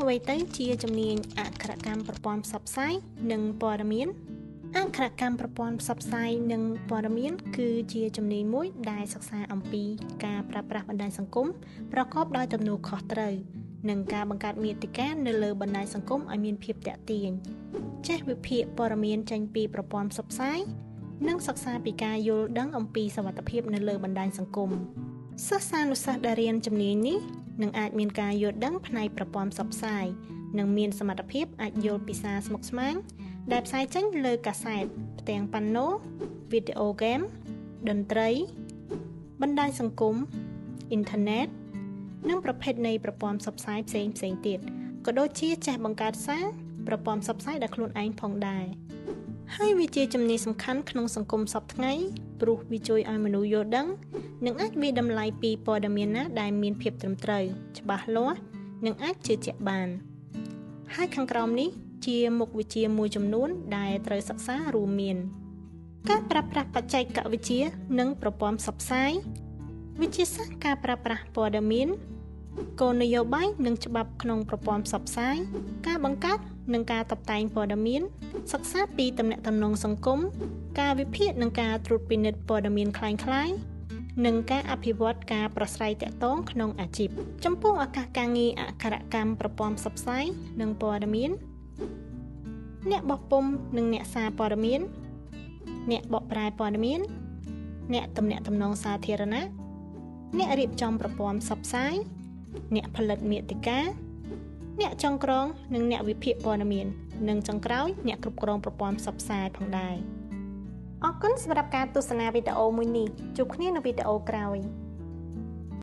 អ្វីទៅជាជំនាញអក្ខរកម្មប្រព័ន្ធផ្សព្វផ្សាយនិងព័ត៌មានអក្ខរកម្មប្រព័ន្ធផ្សព្វផ្សាយនិងព័ត៌មានគឺជាជំនាញមួយដែលសិក្សាអំពីការប្រើប្រាស់បណ្ដាញសង្គមប្រកបដោយទំនួលខុសត្រូវនិងការបង្កើតមាតិកានៅលើបណ្ដាញសង្គមឲ្យមានភាពទាក់ទាញចេះវិភាគព័ត៌មានចេញពីប្រព័ន្ធផ្សព្វផ្សាយនិងសិក្សាពីការយល់ដឹងអំពីសុវត្ថិភាពនៅលើបណ្ដាញសង្គមសិស្សានុសិស្សដែលរៀនជំនាញនេះនឹងអាចមានការយល់ដឹងផ្នែកប្រព័ន្ធផ្សព្វផ្សាយនិងមានសមត្ថភាពអាចយល់ពីសារស្មុគស្មាញដែលផ្សាយចេញលើកាសែតផ្ទាំងប៉ាណូវីដេអូហ្គេមតន្ត្រីបណ្ដាញសង្គមអ៊ីនធឺណិតនិងប្រភេទនៃប្រព័ន្ធផ្សព្វផ្សាយផ្សេងទៀតក៏ដូចជាចេះបង្កើតសារប្រព័ន្ធផ្សព្វផ្សាយដោយខ្លួនឯងផងដែរហើយវាជាជំនាញសំខាន់ក្នុងសង្គមសពថ្ងៃព្រោះវាជួយឲ្យមនុស្សយល់ដឹងនិងអាចវាយតម្លៃពីព័ត៌មានណាដែលមានភាពត្រឹមត្រូវច្បាស់លាស់និងអាចជឿជាក់បានហើយខាងក្រោមនេះជាមុខវិជ្ជាមួយចំនួនដែលត្រូវសិក្សារួមមានការប្រើប្រាស់បច្ចេកវិទ្យានិងប្រព័ន្ធផ្សព្វផ្សាយវិទ្យាសាស្ត្រការប្រើប្រាស់ព័ត៌មានគោលនយោបាយនិងច្បាប់ក្នុងប្រព័ន្ធផ្សព្វផ្សាយការបង្កើតនិងការតុបតែងព័ត៌មានសិក្សាពីទំនាក់ទំនងសង្គមការវិភាគនិងការត្រួតពិនិត្យព័ត៌មានคล้ายៗនិងការអភិវឌ្ឍការប្រស្រ័យទាក់ទងក្នុងអាជីពចំពោះឱកាសការងារអក្ខរកម្មប្រព័ន្ធផ្សព្វផ្សាយនិងព័ត៌មានអ្នកបោះពុម្ពនិងអ្នកសារព័ត៌មានអ្នកបកប្រែព័ត៌មានអ្នកទំនាក់ទំនងសាធារណៈអ្នករៀបចំប្រព័ន្ធផ្សព្វផ្សាយអ្នកផលិតមាតិកាអ្នកចុងក្រងនិងអ្នកវិភាគព័ត៌មាននិងចុងក្រោយអ្នកគ្រប់គ្រងប្រព័ន្ធផ្សព្វផ្សាយផងដែរអរគុណសម្រាប់ការទស្សនាវីដេអូមួយនេះជួបគ្នានៅវីដេអូក្រោយ